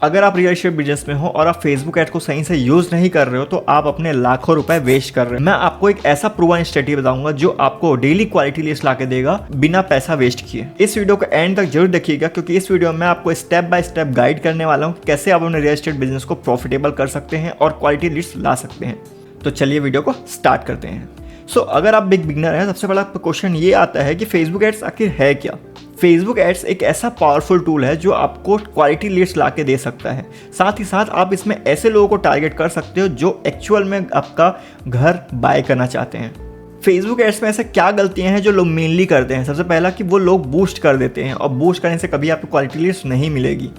अगर आप real estate business में हो और आप फेसबुक एड को सही से यूज नहीं कर रहे हो तो आप अपने लाखों रुपए वेस्ट कर रहे हो। मैं आपको एक ऐसा प्रूवन स्ट्रेटजी बताऊंगा जो आपको डेली क्वालिटी लिस्ट ला के देगा बिना पैसा वेस्ट किए। इस वीडियो को एंड तक जरूर देखिएगा क्योंकि इस वीडियो में आपको स्टेप बाय स्टेप गाइड करने वाला हूँ कैसे आप अपने रियल एस्टेट बिजनेस को प्रॉफिटेबल कर सकते हैं और क्वालिटी लिस्ट ला सकते हैं। तो चलिए वीडियो को स्टार्ट करते हैं। अगर आप बिग बिगनर हैं, सबसे बड़ा क्वेश्चन ये आता है कि फेसबुक एड्स आखिर है क्या। फेसबुक एड्स एक ऐसा पावरफुल टूल है जो आपको क्वालिटी लीड्स ला के दे सकता है। साथ ही साथ आप इसमें ऐसे लोगों को टारगेट कर सकते हो जो एक्चुअल में आपका घर बाय करना चाहते हैं। फेसबुक एड्स में ऐसे क्या गलतियां हैं जो लोग मेनली करते हैं। सबसे पहला कि वो लोग बूस्ट कर देते हैं और बूस्ट करने से कभी आपको क्वालिटी लीड्स नहीं मिलेगी।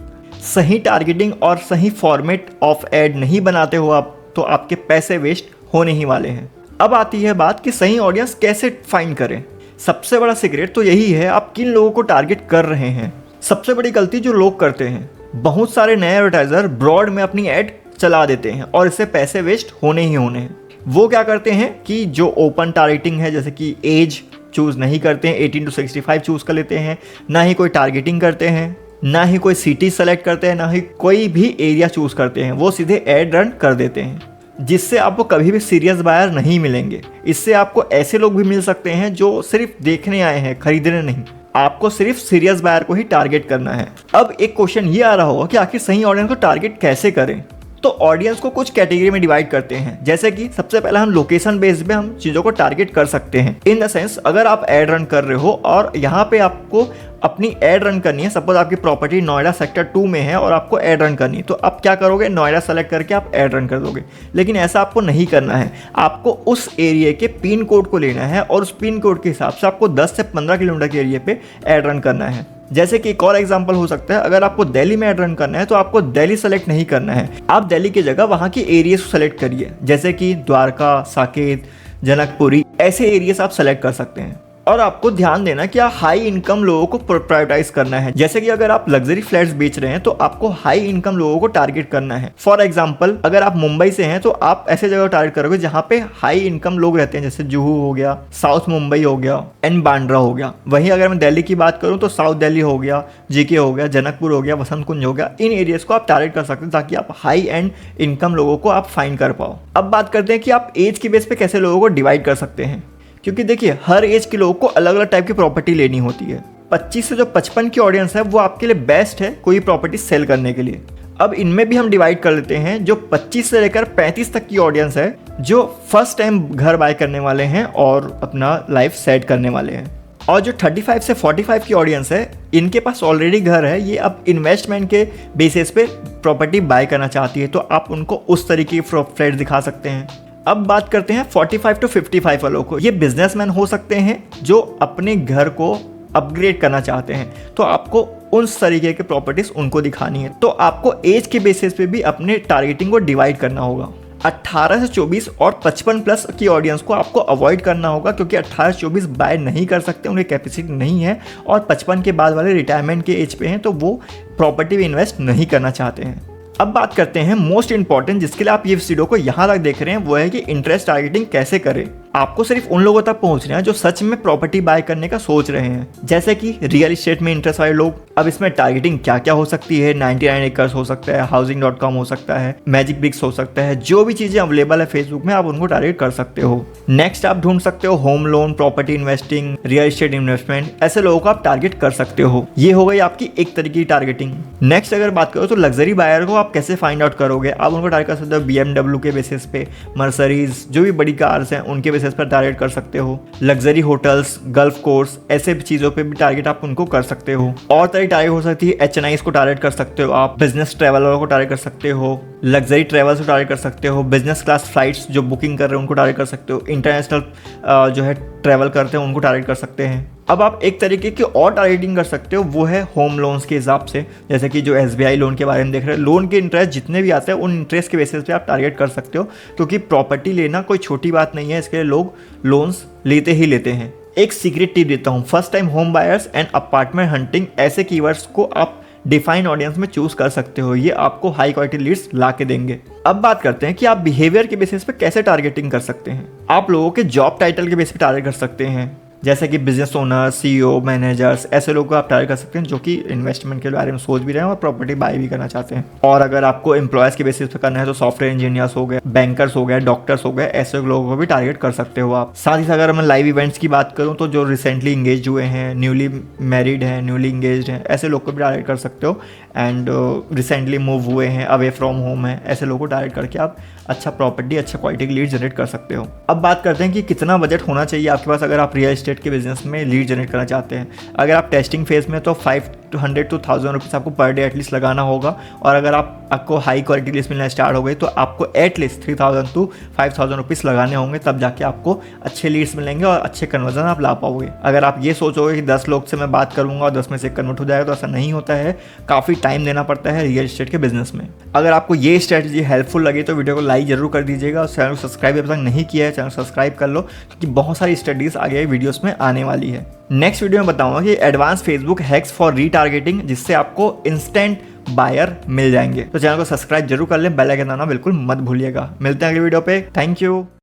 सही टारगेटिंग और सही फॉर्मेट ऑफ एड नहीं बनाते हो आप तो आपके पैसे वेस्ट होने ही वाले हैं। अब आती है बात कि सही ऑडियंस कैसे फाइंड करें। सबसे बड़ा सीक्रेट तो यही है आप किन लोगों को टारगेट कर रहे हैं। सबसे बड़ी गलती जो लोग करते हैं, बहुत सारे नए एडवर्टाइजर ब्रॉड में अपनी ऐड चला देते हैं और इससे पैसे वेस्ट होने ही होने हैं। वो क्या करते हैं कि जो ओपन टारगेटिंग है जैसे कि एज चूज नहीं करते हैं, 18 to 65 चूज कर लेते हैं, ना ही कोई टारगेटिंग करते हैं, ना ही कोई सिटी सेलेक्ट करते हैं, ना ही कोई भी एरिया चूज करते हैं। वो सीधे एड रन कर देते हैं जिससे आपको कभी भी सीरियस बायर नहीं मिलेंगे। इससे आपको ऐसे लोग भी मिल सकते हैं जो सिर्फ देखने आए हैं, खरीदने नहीं। आपको सिर्फ सीरियस बायर को ही टारगेट करना है। अब एक क्वेश्चन ये आ रहा होगा कि आखिर सही ऑडियंस को टारगेट कैसे करें। तो ऑडियंस को कुछ कैटेगरी में डिवाइड करते हैं। जैसे कि सबसे पहला हम लोकेशन बेस्ड पे हम चीज़ों को टारगेट कर सकते हैं। इन द सेंस अगर आप एड रन कर रहे हो और यहाँ पे आपको अपनी एड रन करनी है, सपोज आपकी प्रॉपर्टी नोएडा सेक्टर 2 में है और आपको एड रन करनी है, तो आप क्या करोगे, नोएडा सेलेक्ट करके आप एड रन कर दोगे। लेकिन ऐसा आपको नहीं करना है। आपको उस एरिया के पिन कोड को लेना है और उस पिन कोड के हिसाब से आपको 10 से 15 किलोमीटर के एरिया पे एड रन करना है। जैसे कि एक और एग्जांपल हो सकता है, अगर आपको दिल्ली में एड रन करना है तो आपको दिल्ली सेलेक्ट नहीं करना है। आप दिल्ली की जगह वहाँ की एरियाज को सेलेक्ट करिए, जैसे कि द्वारका, साकेत, जनकपुरी, ऐसे एरियाज आप सेलेक्ट कर सकते हैं। और आपको ध्यान देना कि आप हाई इनकम लोगों को प्रायोरिटाइज करना है। जैसे कि अगर आप लग्जरी फ्लैट्स बेच रहे हैं तो आपको हाई इनकम लोगों को टारगेट करना है। फॉर एग्जांपल अगर आप मुंबई से हैं तो आप ऐसे जगह टारगेट करोगे जहां पे हाई इनकम लोग रहते हैं, जैसे जुहू हो गया, साउथ मुंबई हो गया एंड बांद्रा हो गया। वहीं अगर मैं दिल्ली की बात करूं तो साउथ दिल्ली हो गया, जीके हो गया, जनकपुर हो गया, वसंत कुंज हो गया। इन एरियाज को आप टारगेट कर सकते हैं ताकि आप हाई एंड इनकम लोगों को आप फाइंड कर पाओ। अब बात करते हैं कि आप एज की बेस पे कैसे लोगों को डिवाइड कर सकते हैं, क्योंकि देखिए हर एज के लोगों को अलग अलग टाइप की प्रॉपर्टी लेनी होती है। 25 से जो 55 की ऑडियंस है वो आपके लिए बेस्ट है कोई प्रॉपर्टी सेल करने के लिए। अब इनमें भी हम डिवाइड कर लेते हैं जो 25 से लेकर 35 तक की ऑडियंस है, जो फर्स्ट टाइम घर बाय करने वाले हैं और अपना लाइफ सेट करने वाले हैं। और जो 35 से 45 की ऑडियंस है, इनके पास ऑलरेडी घर है, ये अब इन्वेस्टमेंट के बेसिस पे प्रॉपर्टी बाय करना चाहती है, तो आप उनको उस तरीके की फ्लैट दिखा सकते हैं। अब बात करते हैं 45 to 55 वालों को। ये बिजनेसमैन हो सकते हैं जो अपने घर को अपग्रेड करना चाहते हैं, तो आपको उस तरीके के प्रॉपर्टीज उनको दिखानी है। तो आपको एज के बेसिस पे भी अपने टारगेटिंग को डिवाइड करना होगा। 18 से 24 और 55 प्लस की ऑडियंस को आपको अवॉइड करना होगा, क्योंकि 18 से 24 बाय नहीं कर सकते, उनकी कैपेसिटी नहीं है, और 55 के बाद वाले रिटायरमेंट के एज पे हैं तो वो प्रॉपर्टी में इन्वेस्ट नहीं करना चाहते हैं। अब बात करते हैं मोस्ट इंपॉर्टेंट, जिसके लिए आप ये वीडियो को यहाँ तक देख रहे हैं, वो है कि इंटरेस्ट टारगेटिंग कैसे करें। आपको सिर्फ उन लोगों तक पहुंचना है जो सच में प्रॉपर्टी बाय करने का सोच रहे हैं, जैसे कि रियल एस्टेट में इंटरेस्ट वाले लोग। अब इसमें टारगेटिंग क्या क्या हो सकती है, 99 एकर्स हो सकता है, हाउसिंग.com हो सकता है, मैजिक ब्रिक्स हो सकता है, जो भी चीजें अवेलेबल है फेसबुक में आप उनको टारगेट कर सकते हो। नेक्स्ट आप ढूंढ सकते हो home loan, property investing, real estate investment, ऐसे लोगों को आप टारगेट कर सकते हो। ये हो गई आपकी एक तरीके की टारगेटिंग। नेक्स्ट अगर बात करो तो लग्जरी बायर को आप कैसे फाइंड आउट करोगे। आप उनको टारगेट कर सकते हो BMW के बेसिस पे, मर्सरीज, जो भी बड़ी कार्स हैं उनके बेसिस पर टारगेट कर सकते हो। लग्जरी होटल्स, गल्फ कोर्स, ऐसे चीजों पे भी टारगेट आप उनको कर सकते हो। और तरह टारगेट हो सकती है HNIs को टारगेट कर सकते हो आप, बिजनेस ट्रैवलर को टारगेट कर सकते हो, लग्जरी ट्रैवल्स को टारगेट कर सकते हो, बिजनेस क्लास फ्लाइट्स जो बुकिंग कर रहे हैं उनको टारगेट कर सकते हो, इंटरनेशनल जो है ट्रैवल करते हैं उनको टारगेट कर सकते हैं। अब आप एक तरीके की और टारगेटिंग कर सकते हो, वो है होम लोन्स के हिसाब से, जैसे कि जो SBI लोन के बारे में देख रहे हैं। लोन के इंटरेस्ट जितने भी आते हैं उन इंटरेस्ट के बेसिस पे आप टारगेट कर सकते हो, क्योंकि प्रॉपर्टी लेना कोई छोटी बात नहीं है, इसके लिए लोग लोन्स लेते ही लेते हैं। एक सीक्रेट टिप देता हूँ, first time home buyers and apartment hunting, ऐसे कीवर्ड्स को आप डिफाइन ऑडियंस में चूज कर सकते हो। ये आपको हाई क्वालिटी लीड्स ला के देंगे। अब बात करते हैं कि आप बिहेवियर के बेसिस पे कैसे टारगेटिंग कर सकते हैं। आप लोगों के जॉब टाइटल के बेसिस पे टारगेट कर सकते हैं, जैसे कि बिजनेस ओनर, सीईओ, मैनेजर्स, ऐसे लोगों को आप टारगेट कर सकते हैं जो कि इन्वेस्टमेंट के बारे में सोच भी रहे हैं और प्रॉपर्टी बाय भी करना चाहते हैं। और अगर आपको एम्प्लॉयज़ के बेसिस पे करना है तो सॉफ्टवेयर इंजीनियर्स हो गए, बैंकर्स हो गए, डॉक्टर्स हो गए, ऐसे लोगों को भी टारगेट कर सकते हो आप। साथ ही साथ अगर मैं लाइव इवेंट्स की बात करूँ तो जो रिसेंटली इंगेज हुए हैं, न्यूली मैरिड हैं, न्यूली इंगेज हैं, ऐसे लोग को भी टारगेट कर सकते हो। एंड रिसेंटली मूव हुए हैं, अवे फ्रॉम होम है, ऐसे लोगों को टारगेट करके आप अच्छा प्रॉपर्टी, अच्छा क्वालिटी की लीड जनरेट कर सकते हो। अब बात करते हैं कि कितना बजट होना चाहिए आपके पास अगर आप रियल एस्टेट के बिजनेस में लीड जनरेट करना चाहते हैं। अगर आप टेस्टिंग फेज में तो 500 to 1000 रुपीज़ आपको पर डे एटलीस्ट लगाना होगा। और अगर आपको हाई क्वालिटी लीड्स मिलना स्टार्ट हो गई तो आपको एटलीस्ट 3000 to 5000 रुपीज़ लगाने होंगे, तब जाके आपको अच्छे लीड्स मिलेंगे और अच्छे कन्वर्जन आप ला पाओगे। अगर आप ये सोचोगे कि 10 लोग से मैं बात करूंगा और 10 में से कन्वर्ट हो जाएगा, तो ऐसा नहीं होता है। काफ़ी टाइम देना पड़ता है रियल एस्टेट के बिजनेस में। अगर आपको ये स्ट्रेटजी हेल्पफुल लगी तो वीडियो को लाइक जरूर कर दीजिएगा और चैनल को सब्सक्राइब अभी तक नहीं किया है, चैनल सब्सक्राइब कर लो क्योंकि बहुत सारी स्टडीज़ आगे वीडियोस में आने वाली है। नेक्स्ट वीडियो में बताऊंगा कि advance Facebook hacks for retargeting, जिससे आपको इंस्टेंट बायर मिल जाएंगे। तो चैनल को सब्सक्राइब जरूर कर लें, बेल आइकन दबाना बिल्कुल मत भूलिएगा। मिलते हैं अगली वीडियो पे। Thank you.